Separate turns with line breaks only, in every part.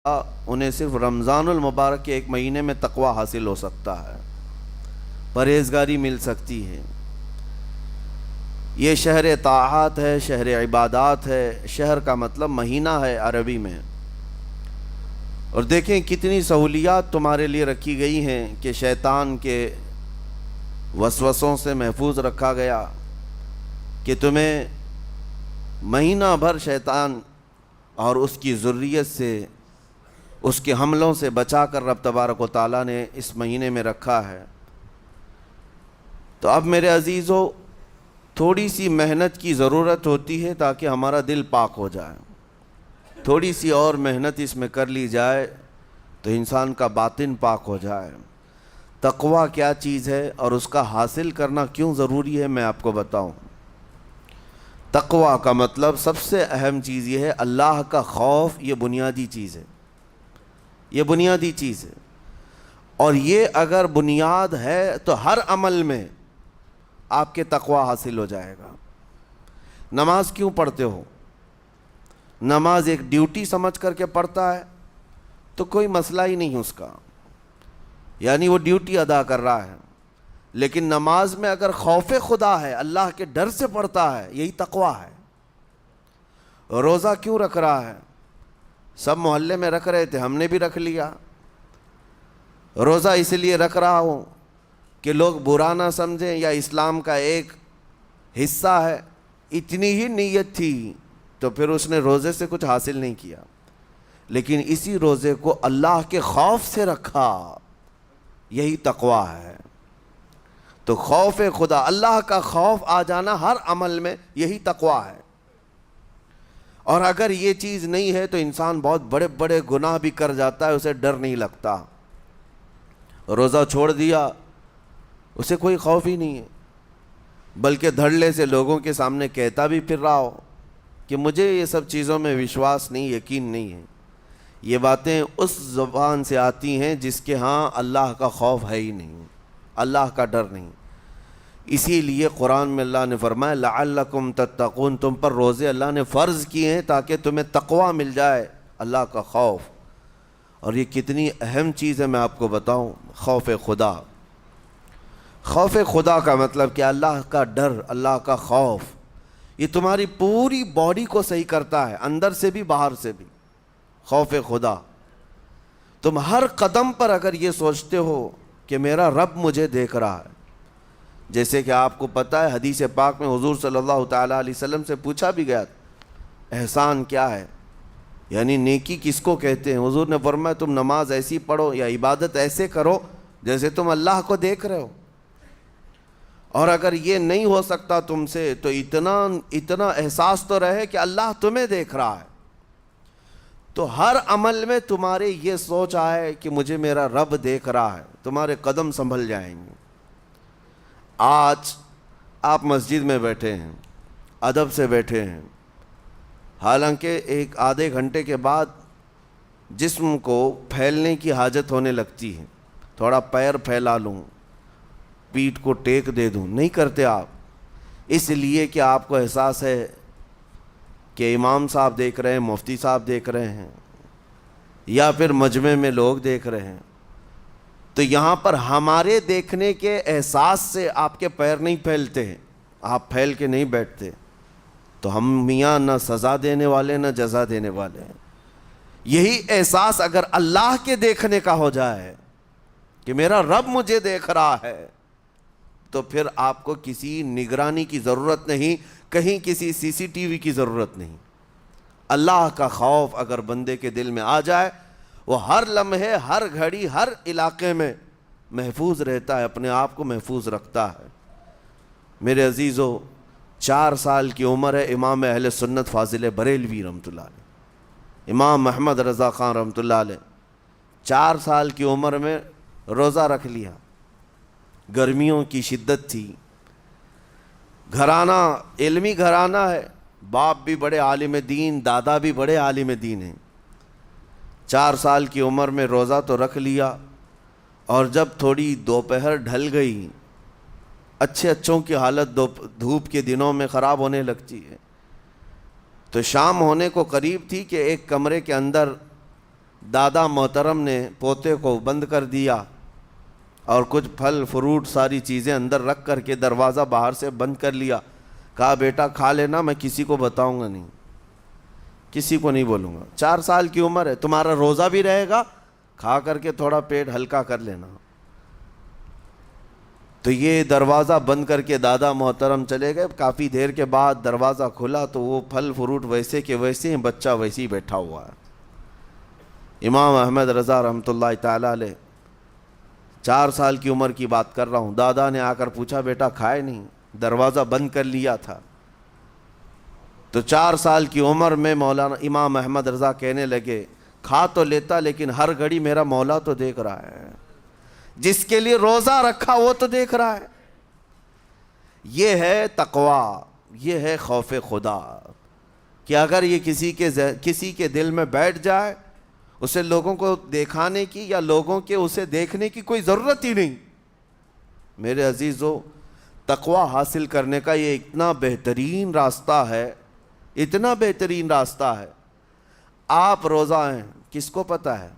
انہیں صرف رمضان المبارک کے ایک مہینے میں تقوی حاصل ہو سکتا ہے، پرہیزگاری مل سکتی ہے۔ یہ شہر طاعات ہے، شہر عبادات ہے، شہر کا مطلب مہینہ ہے عربی میں۔ اور دیکھیں کتنی سہولیات تمہارے لیے رکھی گئی ہیں کہ شیطان کے وسوسوں سے محفوظ رکھا گیا، کہ تمہیں مہینہ بھر شیطان اور اس کی ذریت سے، اس کے حملوں سے بچا کر رب تبارک و تعالیٰ نے اس مہینے میں رکھا ہے۔ تو اب میرے عزیزو، تھوڑی سی محنت کی ضرورت ہوتی ہے تاکہ ہمارا دل پاک ہو جائے۔ تھوڑی سی اور محنت اس میں کر لی جائے تو انسان کا باطن پاک ہو جائے۔ تقوی کیا چیز ہے اور اس کا حاصل کرنا کیوں ضروری ہے، میں آپ کو بتاؤں۔ تقوی کا مطلب سب سے اہم چیز یہ ہے، اللہ کا خوف۔ یہ بنیادی چیز ہے، یہ بنیادی چیز ہے، اور یہ اگر بنیاد ہے تو ہر عمل میں آپ کے تقوی حاصل ہو جائے گا۔ نماز کیوں پڑھتے ہو؟ نماز ایک ڈیوٹی سمجھ کر کے پڑھتا ہے تو کوئی مسئلہ ہی نہیں اس کا، یعنی وہ ڈیوٹی ادا کر رہا ہے۔ لیکن نماز میں اگر خوف خدا ہے، اللہ کے ڈر سے پڑھتا ہے، یہی تقوی ہے۔ روزہ کیوں رکھ رہا ہے؟ سب محلے میں رکھ رہے تھے، ہم نے بھی رکھ لیا۔ روزہ اس لیے رکھ رہا ہوں کہ لوگ برا نہ سمجھیں، یا اسلام کا ایک حصہ ہے۔ اتنی ہی نیت تھی تو پھر اس نے روزے سے کچھ حاصل نہیں کیا، لیکن اسی روزے کو اللہ کے خوف سے رکھا، یہی تقوی ہے۔ تو خوف خدا، اللہ کا خوف آ جانا ہر عمل میں، یہی تقوی ہے۔ اور اگر یہ چیز نہیں ہے تو انسان بہت بڑے بڑے گناہ بھی کر جاتا ہے، اسے ڈر نہیں لگتا۔ روزہ چھوڑ دیا، اسے کوئی خوف ہی نہیں ہے، بلکہ دھڑلے سے لوگوں کے سامنے کہتا بھی پھر رہا ہو کہ مجھے یہ سب چیزوں میں وشواس نہیں، یقین نہیں ہے۔ یہ باتیں اس زبان سے آتی ہیں جس کے ہاں اللہ کا خوف ہے ہی نہیں، اللہ کا ڈر نہیں۔ اسی لیے قرآن میں اللہ نے فرمایا لعلکم تتقون، تم پر روزے اللہ نے فرض کیے ہیں تاکہ تمہیں تقوی مل جائے، اللہ کا خوف۔ اور یہ کتنی اہم چیز ہے میں آپ کو بتاؤں، خوف خدا۔ خوف خدا کا مطلب کہ اللہ کا ڈر، اللہ کا خوف، یہ تمہاری پوری باڈی کو صحیح کرتا ہے، اندر سے بھی باہر سے بھی۔ خوف خدا، تم ہر قدم پر اگر یہ سوچتے ہو کہ میرا رب مجھے دیکھ رہا ہے۔ جیسے کہ آپ کو پتہ ہے حدیث پاک میں حضور صلی اللہ تعالیٰ علیہ وسلم سے پوچھا بھی گیا، احسان کیا ہے، یعنی نیکی کس کو کہتے ہیں؟ حضور نے فرمایا تم نماز ایسی پڑھو یا عبادت ایسے کرو جیسے تم اللہ کو دیکھ رہے ہو۔ اور اگر یہ نہیں ہو سکتا تم سے تو اتنا احساس تو رہے کہ اللہ تمہیں دیکھ رہا ہے۔ تو ہر عمل میں تمہارے یہ سوچ آئے کہ مجھے میرا رب دیکھ رہا ہے، تمہارے قدم سنبھل جائیں گے۔ آج آپ مسجد میں بیٹھے ہیں، ادب سے بیٹھے ہیں، حالانکہ ایک آدھے گھنٹے کے بعد جسم کو پھیلنے کی حاجت ہونے لگتی ہے، تھوڑا پیر پھیلا لوں، پیٹھ کو ٹیک دے دوں، نہیں کرتے آپ، اس لیے کہ آپ کو احساس ہے کہ امام صاحب دیکھ رہے ہیں، مفتی صاحب دیکھ رہے ہیں، یا پھر مجمع میں لوگ دیکھ رہے ہیں۔ تو یہاں پر ہمارے دیکھنے کے احساس سے آپ کے پیر نہیں پھیلتے ہیں، آپ پھیل کے نہیں بیٹھتے۔ تو ہم میاں نہ سزا دینے والے نہ جزا دینے والے ہیں۔ یہی احساس اگر اللہ کے دیکھنے کا ہو جائے کہ میرا رب مجھے دیکھ رہا ہے، تو پھر آپ کو کسی نگرانی کی ضرورت نہیں، کہیں کسی سی سی ٹی وی کی ضرورت نہیں۔ اللہ کا خوف اگر بندے کے دل میں آ جائے، وہ ہر لمحے، ہر گھڑی، ہر علاقے میں محفوظ رہتا ہے، اپنے آپ کو محفوظ رکھتا ہے۔ میرے عزیزو، 4 سال کی عمر ہے امام اہل سنت فاضل بریلوی رحمۃ اللہ علیہ، امام محمد رضا خان رحمۃ اللہ علیہ، 4 سال کی عمر میں روزہ رکھ لیا۔ گرمیوں کی شدت تھی، گھرانہ علمی گھرانہ ہے، باپ بھی بڑے عالم دین، دادا بھی بڑے عالم دین ہیں۔ 4 سال کی عمر میں روزہ تو رکھ لیا، اور جب تھوڑی دوپہر ڈھل گئی، اچھوں کی حالت دھوپ کے دنوں میں خراب ہونے لگتی ہے، تو شام ہونے کو قریب تھی کہ ایک کمرے کے اندر دادا محترم نے پوتے کو بند کر دیا اور کچھ پھل فروٹ ساری چیزیں اندر رکھ کر کے دروازہ باہر سے بند کر لیا. کہا بیٹا کھا لینا، میں کسی کو بتاؤں گا نہیں، کسی کو نہیں بولوں گا. 4 سال کی عمر ہے، تمہارا روزہ بھی رہے گا، کھا کر کے تھوڑا پیٹ ہلکا کر لینا. تو یہ دروازہ بند کر کے دادا محترم چلے گئے. کافی دیر کے بعد دروازہ کھلا تو وہ پھل فروٹ ویسے کے ویسے ہیں، بچہ ویسے ہی بیٹھا ہوا ہے. امام احمد رضا رحمۃ اللہ تعالیٰ علیہ، 4 سال کی عمر کی بات کر رہا ہوں. دادا نے آ کر پوچھا بیٹا کھائے نہیں؟ دروازہ بند کر لیا تھا. تو 4 سال کی عمر میں مولانا امام احمد رضا کہنے لگے کھا تو لیتا لیکن ہر گھڑی میرا مولا تو دیکھ رہا ہے، جس کے لیے روزہ رکھا وہ تو دیکھ رہا ہے. یہ ہے تقویٰ، یہ ہے خوف خدا، کہ اگر یہ کسی کے دل میں بیٹھ جائے، اسے لوگوں کو دکھانے کی یا لوگوں کے اسے دیکھنے کی کوئی ضرورت ہی نہیں. میرے عزیزو، تقویٰ حاصل کرنے کا یہ اتنا بہترین راستہ ہے، اتنا بہترین راستہ ہے. آپ روزہ ہیں، کس کو پتہ ہے؟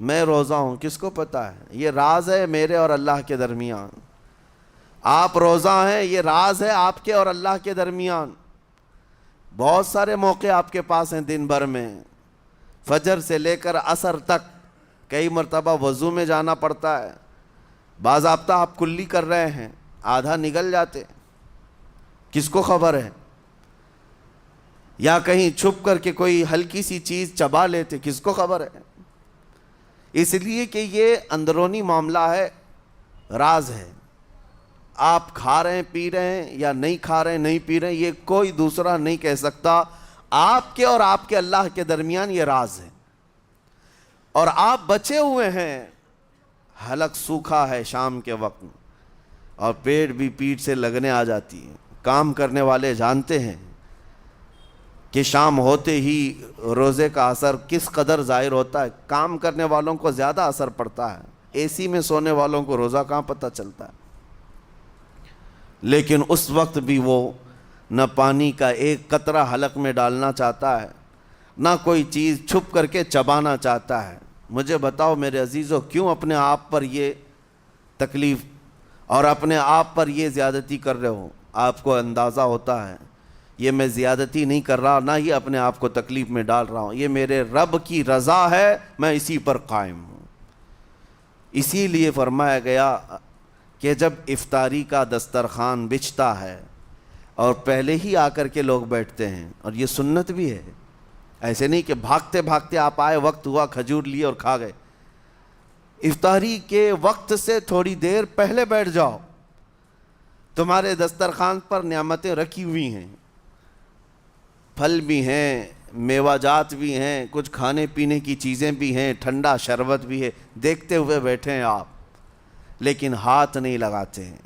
میں روزہ ہوں، کس کو پتہ ہے؟ یہ راز ہے میرے اور اللہ کے درمیان. آپ روزہ ہیں، یہ راز ہے آپ کے اور اللہ کے درمیان. بہت سارے موقع آپ کے پاس ہیں دن بھر میں، فجر سے لے کر عصر تک. کئی مرتبہ وضو میں جانا پڑتا ہے، باضابطہ آپ کلی کر رہے ہیں، آدھا نگل جاتے، کس کو خبر ہے؟ یا کہیں چھپ کر کے کوئی ہلکی سی چیز چبا لیتے، کس کو خبر ہے؟ اس لیے کہ یہ اندرونی معاملہ ہے، راز ہے. آپ کھا رہے ہیں پی رہے ہیں یا نہیں کھا رہے ہیں نہیں پی رہے ہیں، یہ کوئی دوسرا نہیں کہہ سکتا. آپ کے اور آپ کے اللہ کے درمیان یہ راز ہے. اور آپ بچے ہوئے ہیں، حلق سوکھا ہے شام کے وقت اور پیٹ بھی پیٹ سے لگنے آ جاتی ہے. کام کرنے والے جانتے ہیں کہ شام ہوتے ہی روزے کا اثر کس قدر ظاہر ہوتا ہے. کام کرنے والوں کو زیادہ اثر پڑتا ہے، اے سی میں سونے والوں کو روزہ کہاں پتہ چلتا ہے. لیکن اس وقت بھی وہ نہ پانی کا ایک قطرہ حلق میں ڈالنا چاہتا ہے، نہ کوئی چیز چھپ کر کے چبانا چاہتا ہے. مجھے بتاؤ میرے عزیزو، کیوں اپنے آپ پر یہ تکلیف اور اپنے آپ پر یہ زیادتی کر رہے ہو؟ آپ کو اندازہ ہوتا ہے یہ میں زیادتی نہیں کر رہا، نہ ہی اپنے آپ کو تکلیف میں ڈال رہا ہوں، یہ میرے رب کی رضا ہے، میں اسی پر قائم ہوں. اسی لیے فرمایا گیا کہ جب افطاری کا دسترخوان بچھتا ہے اور پہلے ہی آ کر کے لوگ بیٹھتے ہیں، اور یہ سنت بھی ہے، ایسے نہیں کہ بھاگتے بھاگتے آپ آئے، وقت ہوا کھجور لیے اور کھا گئے. افطاری کے وقت سے تھوڑی دیر پہلے بیٹھ جاؤ. تمہارے دسترخوان پر نعمتیں رکھی ہوئی ہیں، پھل بھی ہیں، میوہ جات بھی ہیں، کچھ کھانے پینے کی چیزیں بھی ہیں، ٹھنڈا شربت بھی ہے، دیکھتے ہوئے بیٹھے ہیں آپ، لیکن ہاتھ نہیں لگاتے ہیں.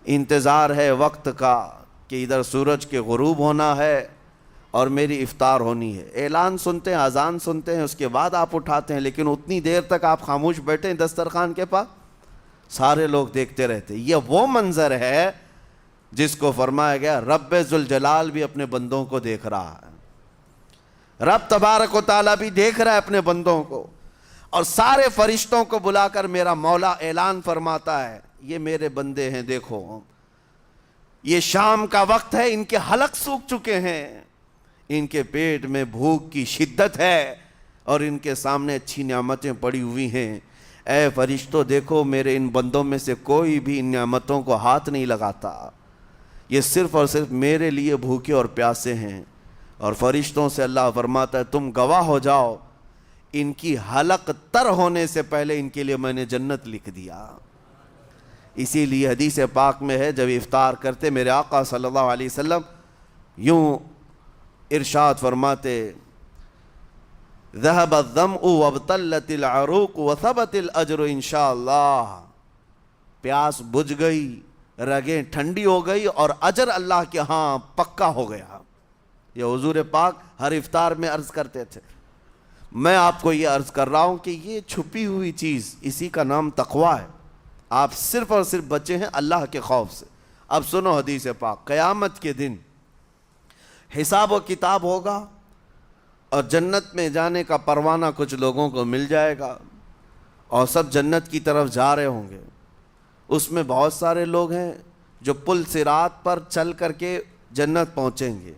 انتظار ہے وقت کا کہ ادھر سورج کے غروب ہونا ہے اور میری افطار ہونی ہے. اعلان سنتے ہیں، اذان سنتے ہیں، اس کے بعد آپ اٹھاتے ہیں، لیکن اتنی دیر تک آپ خاموش بیٹھے ہیں دسترخوان کے پاس، سارے لوگ دیکھتے رہتے. یہ وہ منظر ہے جس کو فرمایا گیا رب ذوالجلال بھی اپنے بندوں کو دیکھ رہا ہے. رب تبارک و تعالیٰ بھی دیکھ رہا ہے اپنے بندوں کو، اور سارے فرشتوں کو بلا کر میرا مولا اعلان فرماتا ہے یہ میرے بندے ہیں، دیکھو یہ شام کا وقت ہے، ان کے حلق سوکھ چکے ہیں، ان کے پیٹ میں بھوک کی شدت ہے اور ان کے سامنے اچھی نعمتیں پڑی ہوئی ہیں. اے فرشتوں دیکھو میرے ان بندوں میں سے کوئی بھی ان نعمتوں کو ہاتھ نہیں لگاتا، یہ صرف اور صرف میرے لیے بھوکے اور پیاسے ہیں. اور فرشتوں سے اللہ فرماتا ہے تم گواہ ہو جاؤ، ان کی حلق تر ہونے سے پہلے ان کے لیے میں نے جنت لکھ دیا. اسی لیے حدیث پاک میں ہے جب افطار کرتے میرے آقا صلی اللہ علیہ وسلم یوں ارشاد فرماتے ذهب الظمأ وابتلت العروق وثبت الاجر انشاءاللہ. پیاس بجھ گئی، رگیں ٹھنڈی ہو گئی اور اجر اللہ کے ہاں پکا ہو گیا. یہ حضور پاک ہر افطار میں عرض کرتے تھے. میں آپ کو یہ عرض کر رہا ہوں کہ یہ چھپی ہوئی چیز، اسی کا نام تقویٰ ہے. آپ صرف اور صرف بچے ہیں اللہ کے خوف سے. اب سنو حدیث پاک، قیامت کے دن حساب و کتاب ہوگا اور جنت میں جانے کا پروانہ کچھ لوگوں کو مل جائے گا اور سب جنت کی طرف جا رہے ہوں گے۔ اس میں بہت سارے لوگ ہیں جو پل صراط پر چل کر کے جنت پہنچیں گے۔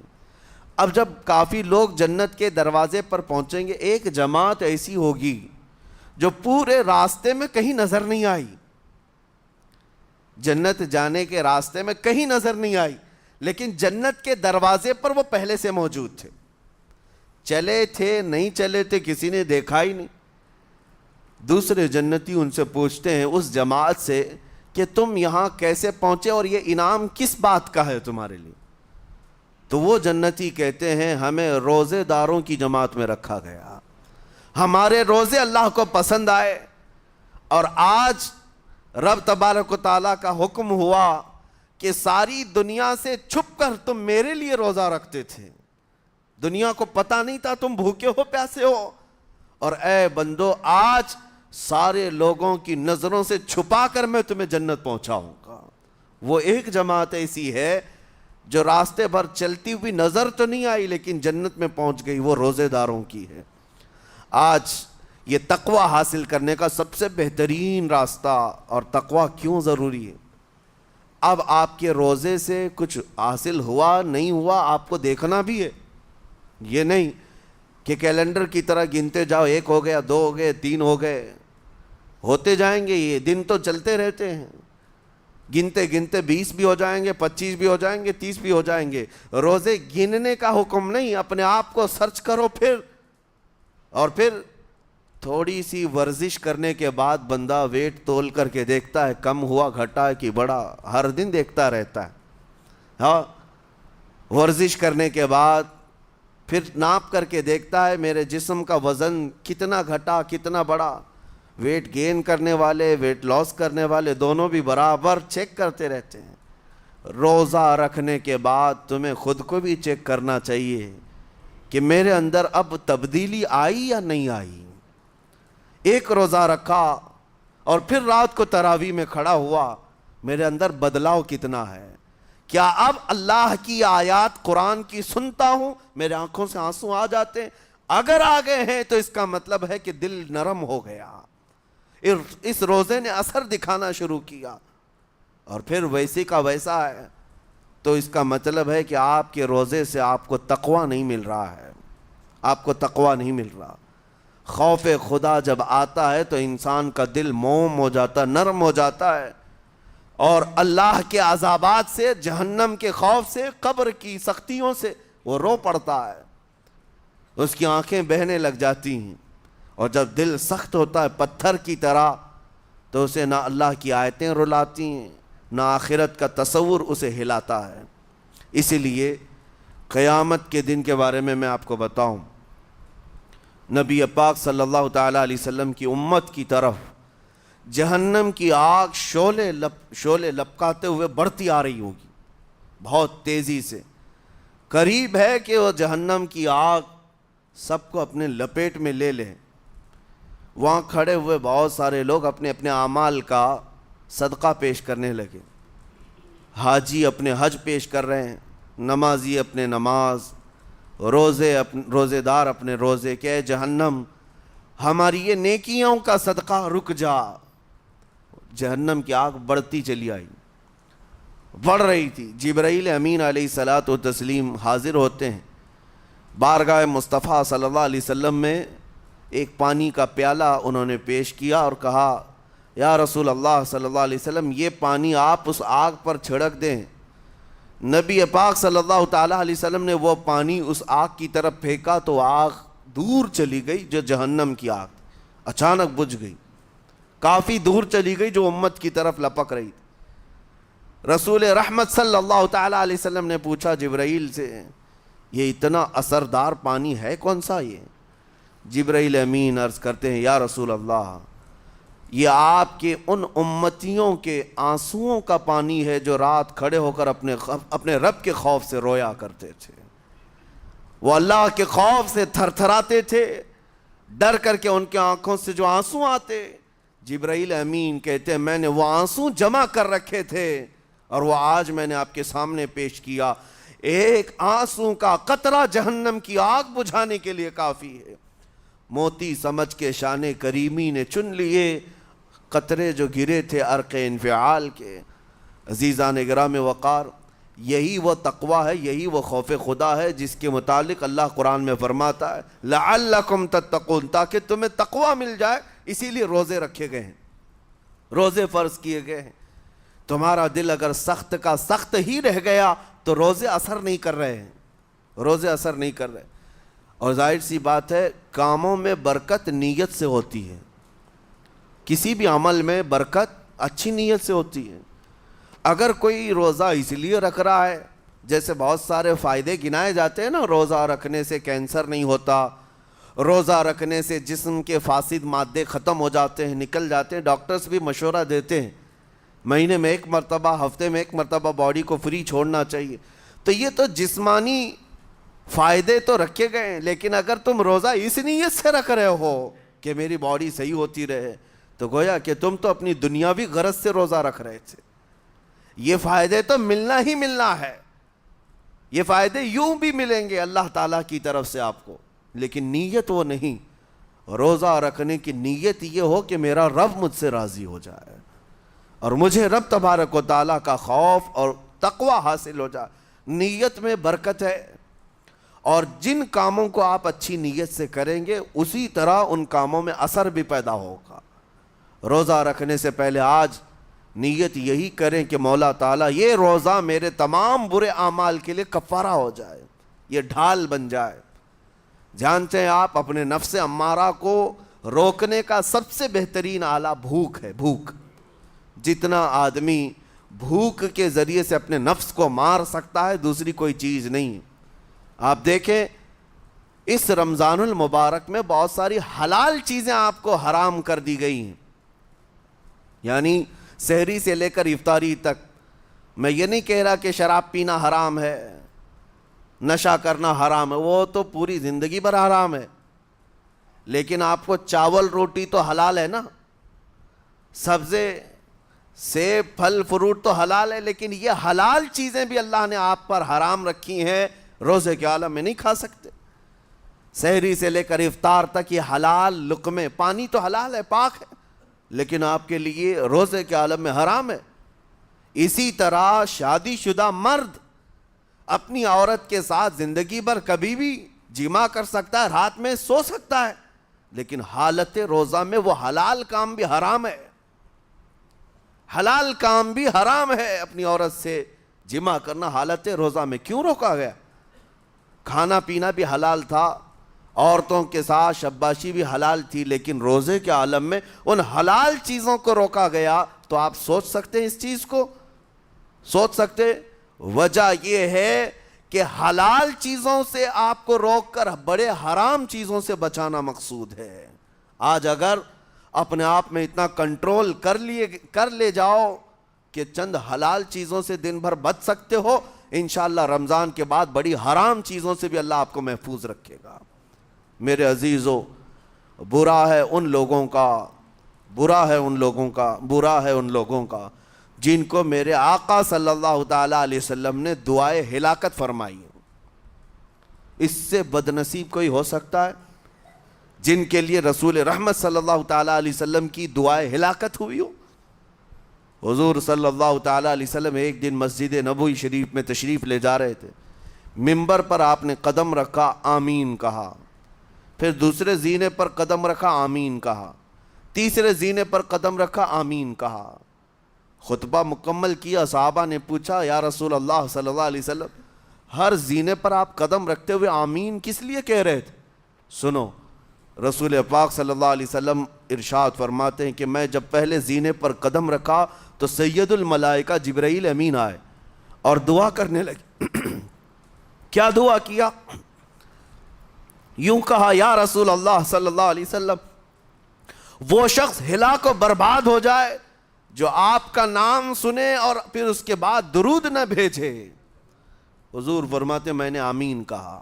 اب جب کافی لوگ جنت کے دروازے پر پہنچیں گے، ایک جماعت ایسی ہوگی جو پورے راستے میں کہیں نظر نہیں آئی، جنت جانے کے راستے میں کہیں نظر نہیں آئی، لیکن جنت کے دروازے پر وہ پہلے سے موجود تھے، چلے تھے نہیں چلے تھے کسی نے دیکھا ہی نہیں۔ دوسرے جنتی ان سے پوچھتے ہیں اس جماعت سے کہ تم یہاں کیسے پہنچے اور یہ انعام کس بات کا ہے تمہارے لیے؟ تو وہ جنتی کہتے ہیں ہمیں روزے داروں کی جماعت میں رکھا گیا، ہمارے روزے اللہ کو پسند آئے، اور آج رب تبارک و تعالیٰ کا حکم ہوا کہ ساری دنیا سے چھپ کر تم میرے لیے روزہ رکھتے تھے، دنیا کو پتہ نہیں تھا تم بھوکے ہو پیاسے ہو، اور اے بندو آج سارے لوگوں کی نظروں سے چھپا کر میں تمہیں جنت پہنچاؤں گا۔ وہ ایک جماعت ایسی ہے جو راستے بھر چلتی ہوئی نظر تو نہیں آئی لیکن جنت میں پہنچ گئی، وہ روزے داروں کی ہے۔ آج یہ تقوی حاصل کرنے کا سب سے بہترین راستہ، اور تقوی کیوں ضروری ہے؟ اب آپ کے روزے سے کچھ حاصل ہوا نہیں ہوا آپ کو دیکھنا بھی ہے، یہ نہیں کہ کیلنڈر کی طرح گنتے جاؤ، 1 ہو گیا، 2 ہو گئے، 3 ہو گئے، ہوتے جائیں گے، یہ دن تو چلتے رہتے ہیں، گنتے گنتے 20 بھی ہو جائیں گے، 25 بھی ہو جائیں گے، 30 بھی ہو جائیں گے۔ روزے گننے کا حکم نہیں، اپنے آپ کو سرچ کرو پھر تھوڑی سی ورزش کرنے کے بعد بندہ ویٹ تول کر کے دیکھتا ہے کم ہوا گھٹا ہے کہ بڑا، ہر دن دیکھتا رہتا ہے۔ ہاں، ورزش کرنے کے بعد پھر ناپ کر کے دیکھتا ہے میرے جسم کا وزن کتنا گھٹا کتنا بڑا۔ ویٹ گین کرنے والے ویٹ لاس کرنے والے دونوں بھی برابر چیک کرتے رہتے ہیں۔ روزہ رکھنے کے بعد تمہیں خود کو بھی چیک کرنا چاہیے کہ میرے اندر اب تبدیلی آئی یا نہیں آئی۔ ایک روزہ رکھا اور پھر رات کو تراویح میں کھڑا ہوا، میرے اندر بدلاؤ کتنا ہے؟ کیا اب اللہ کی آیات قرآن کی سنتا ہوں میرے آنکھوں سے آنسو آ جاتے ہیں؟ اگر آ گئے ہیں تو اس کا مطلب ہے کہ دل نرم ہو گیا، اس روزے نے اثر دکھانا شروع کیا، اور پھر ویسے کا ویسا ہے، تو اس کا مطلب ہے کہ آپ کے روزے سے آپ کو تقوی نہیں مل رہا ہے، آپ کو تقوی نہیں مل رہا۔ خوف خدا جب آتا ہے تو انسان کا دل موم ہو جاتا، نرم ہو جاتا ہے، اور اللہ کے عذابات سے، جہنم کے خوف سے، قبر کی سختیوں سے وہ رو پڑتا ہے، اس کی آنکھیں بہنے لگ جاتی ہیں، اور جب دل سخت ہوتا ہے پتھر کی طرح تو اسے نہ اللہ کی آیتیں رلاتی ہیں نہ آخرت کا تصور اسے ہلاتا ہے۔ اسی لیے قیامت کے دن کے بارے میں آپ کو بتاؤں، نبی پاک صلی اللہ تعالیٰ علیہ وسلم کی امت کی طرف جہنم کی آگ شعلے لپکاتے ہوئے بڑھتی آ رہی ہوگی بہت تیزی سے، قریب ہے کہ وہ جہنم کی آگ سب کو اپنے لپیٹ میں لے لے۔ وہاں کھڑے ہوئے بہت سارے لوگ اپنے اپنے اعمال کا صدقہ پیش کرنے لگے، حاجی اپنے حج پیش کر رہے ہیں، نمازی اپنے نماز، روزے دار اپنے روزے، کہ اے جہنم ہماری یہ نیکیوں کا صدقہ رک جا۔ جہنم کی آگ بڑھتی چلی آئی، بڑھ رہی تھی۔ جبرائیل امین علیہ الصلاۃ والتسلیم حاضر ہوتے ہیں بارگاہ مصطفیٰ صلی اللہ علیہ وسلم میں، ایک پانی کا پیالہ انہوں نے پیش کیا اور کہا یا رسول اللہ صلی اللہ علیہ وسلم یہ پانی آپ اس آگ پر چھڑک دیں۔ نبی پاک صلی اللہ تعالیٰ علیہ وسلم نے وہ پانی اس آگ کی طرف پھینکا تو آگ دور چلی گئی، جو جہنم کی آگ اچانک بجھ گئی، کافی دور چلی گئی جو امت کی طرف لپک رہی تھی۔ رسول رحمت صلی اللہ تعالیٰ علیہ وسلم نے پوچھا جبرائیل سے یہ اتنا اثردار پانی ہے کون سا؟ یہ جبرائیل امین عرض کرتے ہیں یا رسول اللہ یہ آپ کے ان امتیوں کے آنسوؤں کا پانی ہے جو رات کھڑے ہو کر اپنے رب کے خوف سے رویا کرتے تھے، وہ اللہ کے خوف سے تھر تھراتے تھے، ڈر کر کے ان کے آنکھوں سے جو آنسو آتے۔ جبرائیل امین کہتے ہیں میں نے وہ آنسو جمع کر رکھے تھے اور وہ آج میں نے آپ کے سامنے پیش کیا۔ ایک آنسو کا قطرہ جہنم کی آگ بجھانے کے لیے کافی ہے۔ موتی سمجھ کے شان کریمی نے چن لیے قطرے جو گرے تھے عرق انفعال کے۔ عزیزان گرام وقار، یہی وہ تقوی ہے، یہی وہ خوف خدا ہے جس کے متعلق اللہ قرآن میں فرماتا ہے لعلکم تتقون، تاکہ تمہیں تقوی مل جائے، اسی لیے روزے رکھے گئے ہیں، روزے فرض کیے گئے ہیں۔ تمہارا دل اگر سخت کا سخت ہی رہ گیا تو روزے اثر نہیں کر رہے ہیں، روزے اثر نہیں کر رہے۔ اور ظاہر سی بات ہے کاموں میں برکت نیت سے ہوتی ہے، کسی بھی عمل میں برکت اچھی نیت سے ہوتی ہے۔ اگر کوئی روزہ اس لیے رکھ رہا ہے، جیسے بہت سارے فائدے گنائے جاتے ہیں نا، روزہ رکھنے سے کینسر نہیں ہوتا، روزہ رکھنے سے جسم کے فاسد مادے ختم ہو جاتے ہیں، نکل جاتے ہیں، ڈاکٹرز بھی مشورہ دیتے ہیں مہینے میں ایک مرتبہ، ہفتے میں ایک مرتبہ باڈی کو فری چھوڑنا چاہیے۔ تو یہ تو جسمانی فائدے تو رکھے گئے ہیں، لیکن اگر تم روزہ اس نیت سے رکھ رہے ہو کہ میری باڈی صحیح ہوتی رہے، تو گویا کہ تم تو اپنی دنیاوی غرض سے روزہ رکھ رہے تھے۔ یہ فائدے تو ملنا ہی ملنا ہے، یہ فائدے یوں بھی ملیں گے اللہ تعالیٰ کی طرف سے آپ کو، لیکن نیت وہ نہیں۔ روزہ رکھنے کی نیت یہ ہو کہ میرا رب مجھ سے راضی ہو جائے اور مجھے رب تبارک و تعالیٰ کا خوف اور تقوی حاصل ہو جائے۔ نیت میں برکت ہے، اور جن کاموں کو آپ اچھی نیت سے کریں گے اسی طرح ان کاموں میں اثر بھی پیدا ہوگا۔ روزہ رکھنے سے پہلے آج نیت یہی کریں کہ مولا تعالیٰ یہ روزہ میرے تمام برے اعمال کے لیے کفارہ ہو جائے، یہ ڈھال بن جائے۔ جانتے ہیں آپ اپنے نفس امارہ کو روکنے کا سب سے بہترین آلہ بھوک ہے، بھوک۔ جتنا آدمی بھوک کے ذریعے سے اپنے نفس کو مار سکتا ہے دوسری کوئی چیز نہیں۔ آپ دیکھیں اس رمضان المبارک میں بہت ساری حلال چیزیں آپ کو حرام کر دی گئی ہیں، یعنی سحری سے لے کر افطاری تک۔ میں یہ نہیں کہہ رہا کہ شراب پینا حرام ہے، نشہ کرنا حرام ہے، وہ تو پوری زندگی بھر حرام ہے، لیکن آپ کو چاول روٹی تو حلال ہے نا، سبزے سیب پھل فروٹ تو حلال ہے، لیکن یہ حلال چیزیں بھی اللہ نے آپ پر حرام رکھی ہیں، روزے کے عالم میں نہیں کھا سکتے۔ سحری سے لے کر افطار تک یہ حلال لقمے، پانی تو حلال ہے، پاک ہے، لیکن آپ کے لیے روزے کے عالم میں حرام ہے۔ اسی طرح شادی شدہ مرد اپنی عورت کے ساتھ زندگی بھر کبھی بھی جمع کر سکتا ہے، رات میں سو سکتا ہے، لیکن حالت روزہ میں وہ حلال کام بھی حرام ہے، حلال کام بھی حرام ہے۔ اپنی عورت سے جمع کرنا حالت روزہ میں کیوں روکا گیا؟ کھانا پینا بھی حلال تھا، عورتوں کے ساتھ شباشی بھی حلال تھی، لیکن روزے کے عالم میں ان حلال چیزوں کو روکا گیا۔ تو آپ سوچ سکتے ہیں اس چیز کو، سوچ سکتے وجہ یہ ہے کہ حلال چیزوں سے آپ کو روک کر بڑے حرام چیزوں سے بچانا مقصود ہے۔ آج اگر اپنے آپ میں اتنا کنٹرول کر لے جاؤ کہ چند حلال چیزوں سے دن بھر بچ سکتے ہو، انشاءاللہ رمضان کے بعد بڑی حرام چیزوں سے بھی اللہ آپ کو محفوظ رکھے گا۔ میرے عزیزو، برا ہے ان لوگوں کا جن کو میرے آقا صلی اللہ تعالیٰ علیہ وسلم نے دعائے ہلاکت فرمائی۔ اس سے بدنصیب کوئی ہو سکتا ہے جن کے لیے رسول رحمت صلی اللہ تعالیٰ علیہ وسلم کی دعائے ہلاکت ہوئی ہو؟ حضور صلی اللہ تعالیٰ علیہ وسلم ایک دن مسجد نبوی شریف میں تشریف لے جا رہے تھے، منبر پر آپ نے قدم رکھا، آمین کہا، پھر دوسرے زینے پر قدم رکھا، آمین کہا، تیسرے زینے پر قدم رکھا، آمین کہا۔ خطبہ مکمل کیا، صحابہ نے پوچھا یا رسول اللہ صلی اللہ علیہ وسلم ہر زینے پر آپ قدم رکھتے ہوئے آمین کس لیے کہہ رہے تھے؟ سنو، رسول پاک صلی اللہ علیہ وسلم ارشاد فرماتے ہیں کہ میں جب پہلے زینے پر قدم رکھا تو سید الملائکہ جبرائیل امین آئے اور دعا کرنے لگے۔ کیا دعا کیا؟ یوں کہا، یا رسول اللہ صلی اللہ علیہ وسلم وہ شخص ہلاک و برباد ہو جائے جو آپ کا نام سنے اور پھر اس کے بعد درود نہ بھیجے۔ حضور فرماتے میں نے آمین کہا۔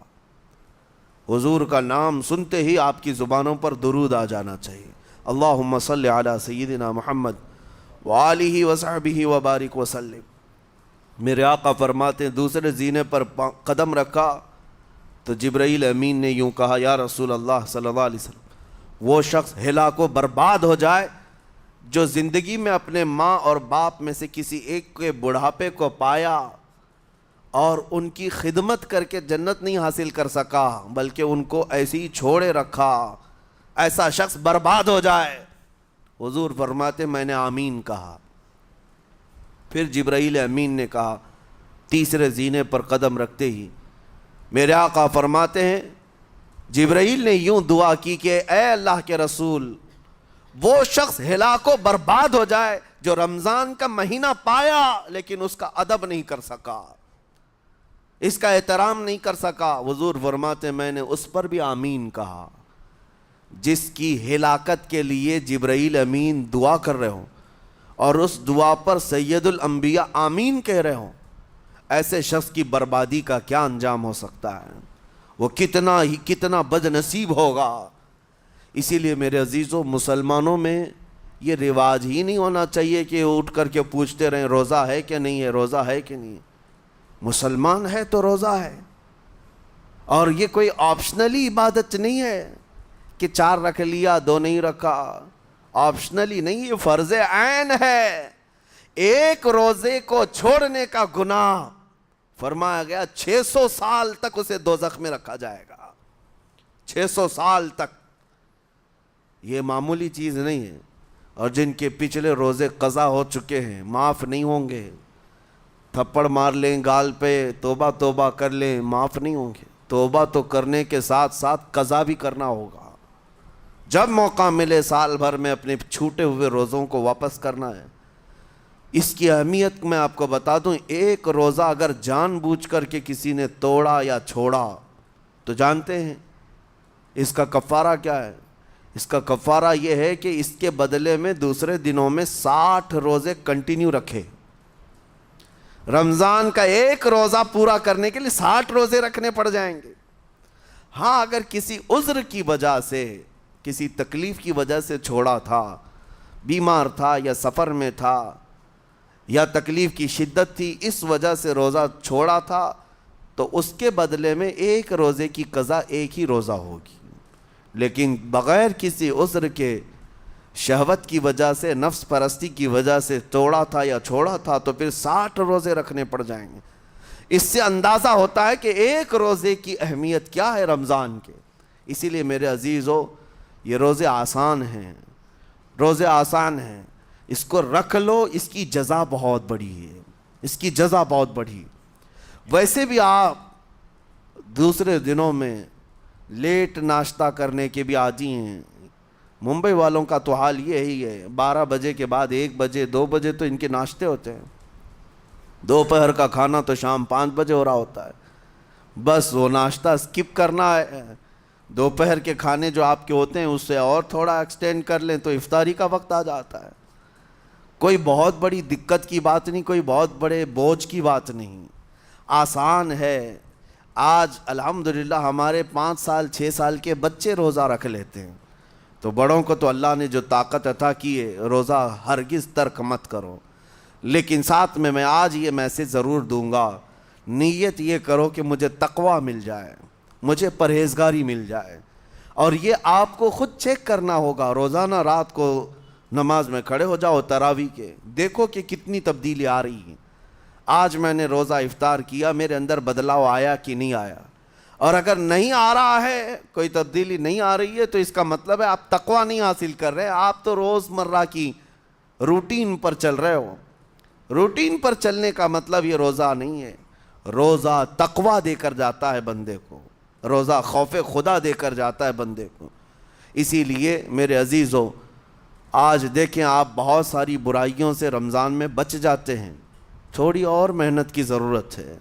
حضور کا نام سنتے ہی آپ کی زبانوں پر درود آ جانا چاہیے۔ اللہم صلی علی سیدنا محمد وآلہ وصحبہ وبارک وسلم۔ میرے آقا فرماتے ہیں دوسرے زینے پر قدم رکھا تو جبرائیل امین نے یوں کہا یا رسول اللہ صلی اللہ علیہ وسلم وہ شخص ہلاک و برباد ہو جائے جو زندگی میں اپنے ماں اور باپ میں سے کسی ایک کے بڑھاپے کو پایا اور ان کی خدمت کر کے جنت نہیں حاصل کر سکا بلکہ ان کو ایسے ہی چھوڑے رکھا، ایسا شخص برباد ہو جائے۔ حضور فرماتے میں نے آمین کہا۔ پھر جبرائیل امین نے کہا تیسرے زینے پر قدم رکھتے ہی میرے آقا فرماتے ہیں جبرائیل نے یوں دعا کی کہ اے اللہ کے رسول وہ شخص ہلاک و برباد ہو جائے جو رمضان کا مہینہ پایا لیکن اس کا ادب نہیں کر سکا، اس کا احترام نہیں کر سکا۔ حضور فرماتے میں نے اس پر بھی آمین کہا۔ جس کی ہلاکت کے لیے جبرائیل امین دعا کر رہے ہوں اور اس دعا پر سید الانبیاء آمین کہہ رہے ہوں، ایسے شخص کی بربادی کا کیا انجام ہو سکتا ہے؟ وہ کتنا بد نصیب ہوگا۔ اسی لیے میرے عزیزوں مسلمانوں میں یہ رواج ہی نہیں ہونا چاہیے کہ اٹھ کر کے پوچھتے رہیں روزہ ہے کہ نہیں ہے، روزہ ہے کہ نہیں ہے۔ مسلمان ہے تو روزہ ہے، اور یہ کوئی آپشنلی عبادت نہیں ہے کہ 4 رکھ لیا 2 نہیں رکھا، آپشنلی نہیں، یہ فرض عین ہے۔ ایک روزے کو چھوڑنے کا گناہ فرمایا گیا 600 سال تک اسے دوزخ میں رکھا جائے گا، 600 سال تک۔ یہ معمولی چیز نہیں ہے، اور جن کے پچھلے روزے قضا ہو چکے ہیں معاف نہیں ہوں گے۔ تھپڑ مار لیں گال پہ، توبہ توبہ کر لیں، معاف نہیں ہوں گے۔ توبہ تو کرنے کے ساتھ ساتھ قضا بھی کرنا ہوگا۔ جب موقع ملے سال بھر میں اپنے چھوٹے ہوئے روزوں کو واپس کرنا ہے۔ اس کی اہمیت میں آپ کو بتا دوں، ایک روزہ اگر جان بوجھ کر کے کسی نے توڑا یا چھوڑا تو جانتے ہیں اس کا کفارہ کیا ہے؟ اس کا کفارہ یہ ہے کہ اس کے بدلے میں دوسرے دنوں میں 60 روزے کنٹینیو رکھے۔ رمضان کا ایک روزہ پورا کرنے کے لیے 60 روزے رکھنے پڑ جائیں گے۔ ہاں اگر کسی عذر کی وجہ سے، کسی تکلیف کی وجہ سے چھوڑا تھا، بیمار تھا یا سفر میں تھا یا تکلیف کی شدت تھی، اس وجہ سے روزہ چھوڑا تھا، تو اس کے بدلے میں ایک روزے کی قضا ایک ہی روزہ ہوگی۔ لیکن بغیر کسی عذر کے، شہوت کی وجہ سے، نفس پرستی کی وجہ سے توڑا تھا یا چھوڑا تھا تو پھر 60 روزے رکھنے پڑ جائیں گے۔ اس سے اندازہ ہوتا ہے کہ ایک روزے کی اہمیت کیا ہے رمضان کے۔ اسی لیے میرے عزیزو یہ روزے آسان ہیں، روزے آسان ہیں، اس کو رکھ لو، اس کی جزا بہت بڑی ہے، اس کی جزا بہت بڑی۔ ویسے بھی آپ دوسرے دنوں میں لیٹ ناشتہ کرنے کے بھی عادی ہیں۔ ممبئی والوں کا تو حال یہ ہی ہے، 12 بجے کے بعد 1 بجے 2 بجے تو ان کے ناشتے ہوتے ہیں، دوپہر کا کھانا تو شام 5 بجے ہو رہا ہوتا ہے۔ بس وہ ناشتہ اسکپ کرنا ہے، دوپہر کے کھانے جو آپ کے ہوتے ہیں اس سے اور تھوڑا ایکسٹینڈ کر لیں تو افطاری کا وقت آ جاتا ہے۔ کوئی بہت بڑی دقت کی بات نہیں، کوئی بہت بڑے بوجھ کی بات نہیں، آسان ہے۔ آج الحمدللہ ہمارے 5 سال 6 سال کے بچے روزہ رکھ لیتے ہیں، تو بڑوں کو تو اللہ نے جو طاقت عطا کی ہے، روزہ ہرگز ترک مت کرو۔ لیکن ساتھ میں آج یہ میسیج ضرور دوں گا، نیت یہ کرو کہ مجھے تقوی مل جائے، مجھے پرہیزگاری مل جائے، اور یہ آپ کو خود چیک کرنا ہوگا۔ روزانہ رات کو نماز میں کھڑے ہو جاؤ تراویح کے، دیکھو کہ کتنی تبدیلی آ رہی ہے۔ آج میں نے روزہ افطار کیا، میرے اندر بدلاؤ آیا کہ نہیں آیا؟ اور اگر نہیں آ رہا ہے، کوئی تبدیلی نہیں آ رہی ہے، تو اس کا مطلب ہے آپ تقوی نہیں حاصل کر رہے، آپ تو روز مرہ کی روٹین پر چل رہے ہو۔ روٹین پر چلنے کا مطلب یہ روزہ نہیں ہے۔ روزہ تقوی دے کر جاتا ہے بندے کو، روزہ خوف خدا دے کر جاتا ہے بندے کو۔ اسی لیے میرے عزیزو آج دیکھیں آپ بہت ساری برائیوں سے رمضان میں بچ جاتے ہیں، تھوڑی اور محنت کی ضرورت ہے۔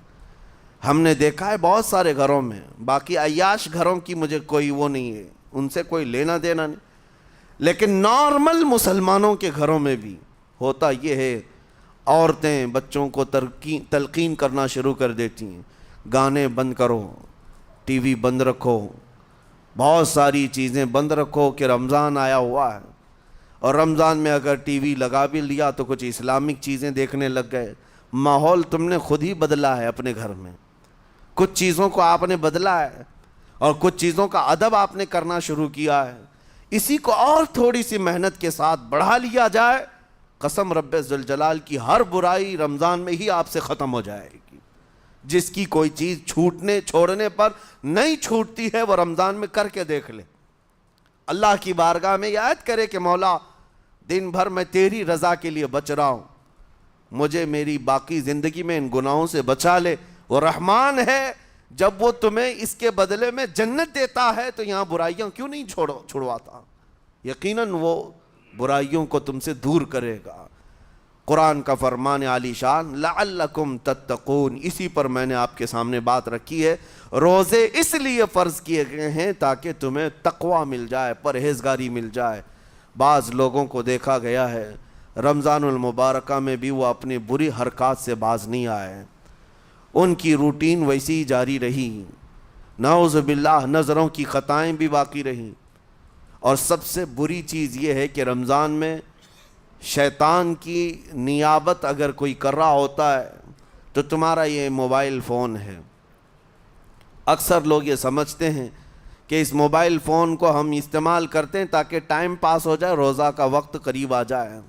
ہم نے دیکھا ہے بہت سارے گھروں میں، باقی عیاش گھروں کی مجھے کوئی وہ نہیں ہے، ان سے کوئی لینا دینا نہیں، لیکن نارمل مسلمانوں کے گھروں میں بھی ہوتا یہ ہے، عورتیں بچوں کو تلقین کرنا شروع کر دیتی ہیں، گانے بند کرو، ٹی وی بند رکھو، بہت ساری چیزیں بند رکھو کہ رمضان آیا ہوا ہے۔ اور رمضان میں اگر ٹی وی لگا بھی لیا تو کچھ اسلامک چیزیں دیکھنے لگ گئے، ماحول تم نے خود ہی بدلا ہے اپنے گھر میں، کچھ چیزوں کو آپ نے بدلا ہے اور کچھ چیزوں کا ادب آپ نے کرنا شروع کیا ہے، اسی کو اور تھوڑی سی محنت کے ساتھ بڑھا لیا جائے، قسم رب ذوالجلال کی ہر برائی رمضان میں ہی آپ سے ختم ہو جائے گی۔ جس کی کوئی چیز چھوڑنے پر نہیں چھوٹتی ہے وہ رمضان میں کر کے دیکھ لے، اللہ کی بارگاہ میں یاد کرے کہ مولا دن بھر میں تیری رضا کے لیے بچ رہا ہوں، مجھے میری باقی زندگی میں ان گناہوں سے بچا لے۔ وہ رحمان ہے، جب وہ تمہیں اس کے بدلے میں جنت دیتا ہے تو یہاں برائیاں کیوں نہیں چھڑواتا؟ یقیناً وہ برائیوں کو تم سے دور کرے گا۔ قرآن کا فرمان عالی شان لعلکم تتقون، اسی پر میں نے آپ کے سامنے بات رکھی ہے۔ روزے اس لیے فرض کیے گئے ہیں تاکہ تمہیں تقوی مل جائے، پرہیزگاری مل جائے۔ بعض لوگوں کو دیکھا گیا ہے رمضان المبارکہ میں بھی وہ اپنی بری حرکات سے باز نہیں آئے، ان کی روٹین ویسی ہی جاری رہی، نعوذ باللہ نظروں کی خطائیں بھی باقی رہیں۔ اور سب سے بری چیز یہ ہے کہ رمضان میں شیطان کی نیابت اگر کوئی کر رہا ہوتا ہے تو تمہارا یہ موبائل فون ہے۔ اکثر لوگ یہ سمجھتے ہیں کہ اس موبائل فون کو ہم استعمال کرتے ہیں تاکہ ٹائم پاس ہو جائے، روزہ کا وقت قریب آ جائے۔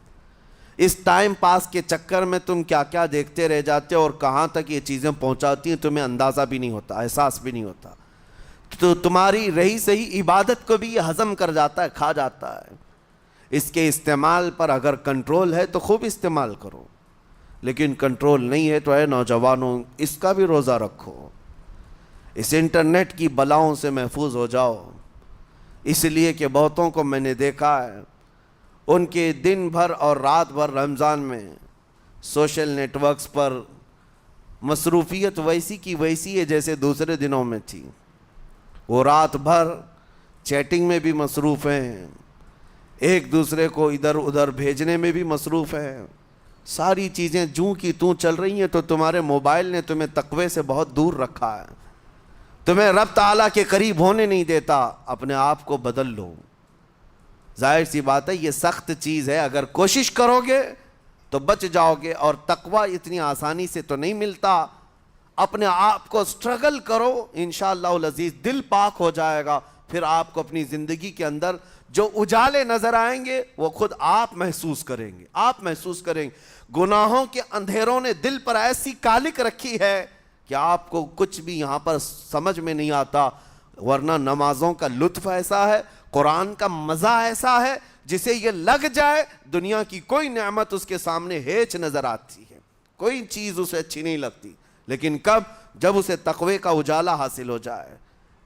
اس ٹائم پاس کے چکر میں تم کیا کیا دیکھتے رہ جاتے ہو اور کہاں تک یہ چیزیں پہنچاتی ہیں تمہیں اندازہ بھی نہیں ہوتا، احساس بھی نہیں ہوتا، تو تمہاری رہی صحیح عبادت کو بھی یہ ہضم کر جاتا ہے، کھا جاتا ہے۔ اس کے استعمال پر اگر کنٹرول ہے تو خوب استعمال کرو، لیکن کنٹرول نہیں ہے تو اے نوجوانوں اس کا بھی روزہ رکھو، اس انٹرنیٹ کی بلاؤں سے محفوظ ہو جاؤ۔ اس لیے کہ بہتوں کو میں نے دیکھا ہے ان کے دن بھر اور رات بھر رمضان میں سوشل نیٹ ورکس پر مصروفیت ویسی کی ویسی ہے جیسے دوسرے دنوں میں تھی۔ وہ رات بھر چیٹنگ میں بھی مصروف ہیں، ایک دوسرے کو ادھر ادھر بھیجنے میں بھی مصروف ہیں، ساری چیزیں جوں کی توں چل رہی ہیں، تو تمہارے موبائل نے تمہیں تقوی سے بہت دور رکھا ہے، تمہیں رب تعالیٰ کے قریب ہونے نہیں دیتا۔ اپنے آپ کو بدل لو۔ ظاہر سی بات ہے یہ سخت چیز ہے، اگر کوشش کرو گے تو بچ جاؤ گے، اور تقوی اتنی آسانی سے تو نہیں ملتا۔ اپنے آپ کو سٹرگل کرو، انشاءاللہ العزیز دل پاک ہو جائے گا، پھر آپ کو اپنی زندگی کے اندر جو اجالے نظر آئیں گے وہ خود آپ محسوس کریں گے، آپ محسوس کریں گے۔ گناہوں کے اندھیروں نے دل پر ایسی کالک رکھی ہے کہ آپ کو کچھ بھی یہاں پر سمجھ میں نہیں آتا، ورنہ نمازوں کا لطف ایسا ہے، قرآن کا مزہ ایسا ہے، جسے یہ لگ جائے دنیا کی کوئی نعمت اس کے سامنے ہیچ نظر آتی ہے، کوئی چیز اسے اچھی نہیں لگتی، لیکن کب؟ جب اسے تقوی کا اجالا حاصل ہو جائے۔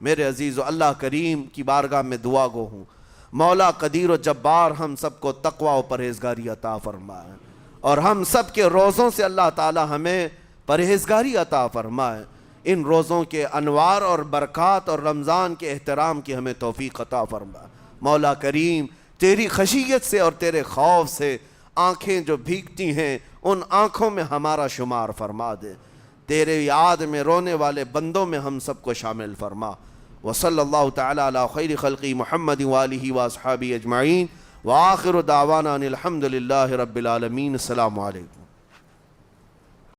میرے عزیزو، اللہ کریم کی بارگاہ میں دعا گو ہوں، مولا قدیر و جبار ہم سب کو تقوی و پرہیزگاری عطا فرمائے، اور ہم سب کے روزوں سے اللہ تعالی ہمیں پرہیزگاری عطا فرمائے۔ ان روزوں کے انوار اور برکات اور رمضان کے احترام کی ہمیں توفیق عطا فرما۔ مولا کریم تیری خشیت سے اور تیرے خوف سے آنکھیں جو بھیگتی ہیں ان آنکھوں میں ہمارا شمار فرما دے، تیرے یاد میں رونے والے بندوں میں ہم سب کو شامل فرما۔ وصلی اللہ تعالی علی خیر خلقی محمد وآلہ واصحابہ اجمعین، وآخر دعوانا ان الحمد للہ رب العالمین۔ السلام علیکم۔